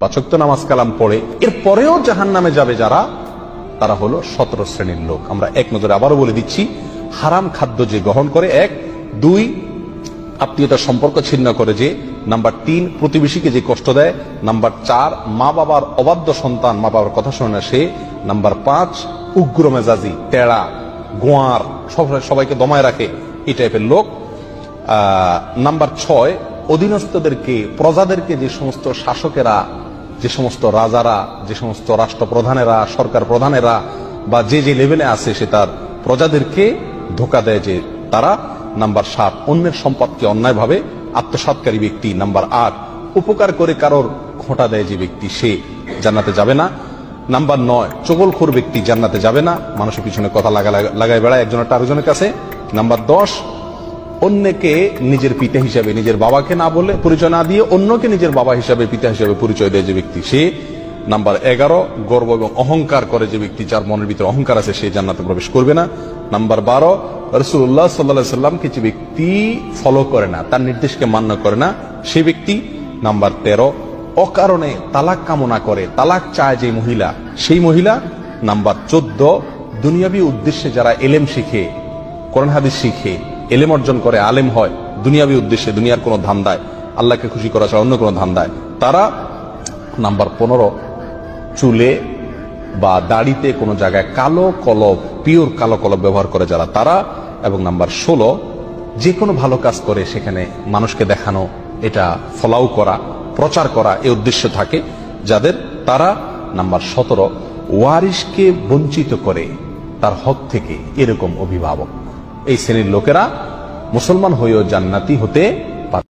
৫ ওয়াক্ত নামাজ কালাম পড়ে এর পরেও জাহান্নামে যাবে যারা, তারা হলো 17 শ্রেণীর লোক। আমরা এক নজরে আবারও বলে দিচ্ছি, হারাম খাদ্য যে গ্রহণ করে, 1, 2 আত্মীয়তার সম্পর্ক ছিন্ন করে যে, নাম্বার 3 প্রতিবেশীকে যে কষ্ট দেয়, নাম্বার 4 মা বাবার অবাধ্য সন্তান, মা বাবার কথা শোনে না সে, নাম্বার 5 উগ্র মেজাজি, তেড়া, গোয়ার, সবাইকে দমায় রাখে, এই টাইপের লোক। নাম্বার 6 অধীনস্থদেরকে, প্রজাদেরকে, যে সমস্ত শাসকেরা, যে সমস্ত রাজারা, যে সমস্ত রাষ্ট্রপ্রধানেরা, সরকার প্রধানেরা বা যে যে লেভেলে আছে সে তার প্রজাদেরকে ধোকা দেয় যে তারা। নাম্বার 7 অন্যের সম্পদকে অন্যায়ভাবে আত্মসাৎকারী ব্যক্তি। নাম্বার 8 উপকার করে কারোর খোঁটা দেয় যে ব্যক্তি, সে জান্নাতে যাবে না। নাম্বার 9 চগলখোর ব্যক্তি জান্নাতে যাবে না, মানুষের পিছনে কথা লাগায় বেড়ায় একজনের আরেকজনের কাছে। নাম্বার 10 অন্যকে নিজের পিতা হিসাবে, নিজের বাবাকে না বলে, পরিচয় না দিয়ে অন্যকে নিজের বাবা হিসাবে, পিতা হিসাবে পরিচয় দেয় যে ব্যক্তি, সে। নাম্বার 11 গর্ব এবং অহংকার করে যে ব্যক্তি, যার মনের ভিতরে অহংকার আছে, সে জান্নাতে প্রবেশ করবে না। নাম্বার 12 রাসূলুল্লাহ সাল্লাল্লাহু আলাইহি সাল্লামকে যে ব্যক্তি ফলো করে না, তার নির্দেশকে মান্য করে না, সে ব্যক্তি। নাম্বার 13 অকারণে তালাক কামনা করে, তালাক চায় যে মহিলা, সেই মহিলা। নাম্বার 14 দুনিয়াবী উদ্দেশ্যে যারা এলেম শিখে, কোরআন হাদিস শিখে, এলেম অর্জন করে, আলেম হয় দুনিয়াবী উদ্দেশ্যে, দুনিয়ার কোনো ধান্দায়, আল্লাহকে খুশি করা ছাড়া অন্য কোনো ধান্দায়, তারা। নাম্বার 15 চুলে বা দাড়িতে কোনো জায়গায় কালো কলব, পিওর কালো কলব ব্যবহার করে যারা, তারা। এবং নাম্বার 16 যে কোনো ভালো কাজ করে সেখানে মানুষকে দেখানো, এটা ফলাও করা, প্রচার করা, এই উদ্দেশ্য থাকে যাদের, তারা। নাম্বার 17 ওয়ারিশকে বঞ্চিত করে তার হক থেকে, এরকম অভিভাবক। এই শ্রেণীর লোকেরা মুসলমান হয়েও জান্নাতি হতে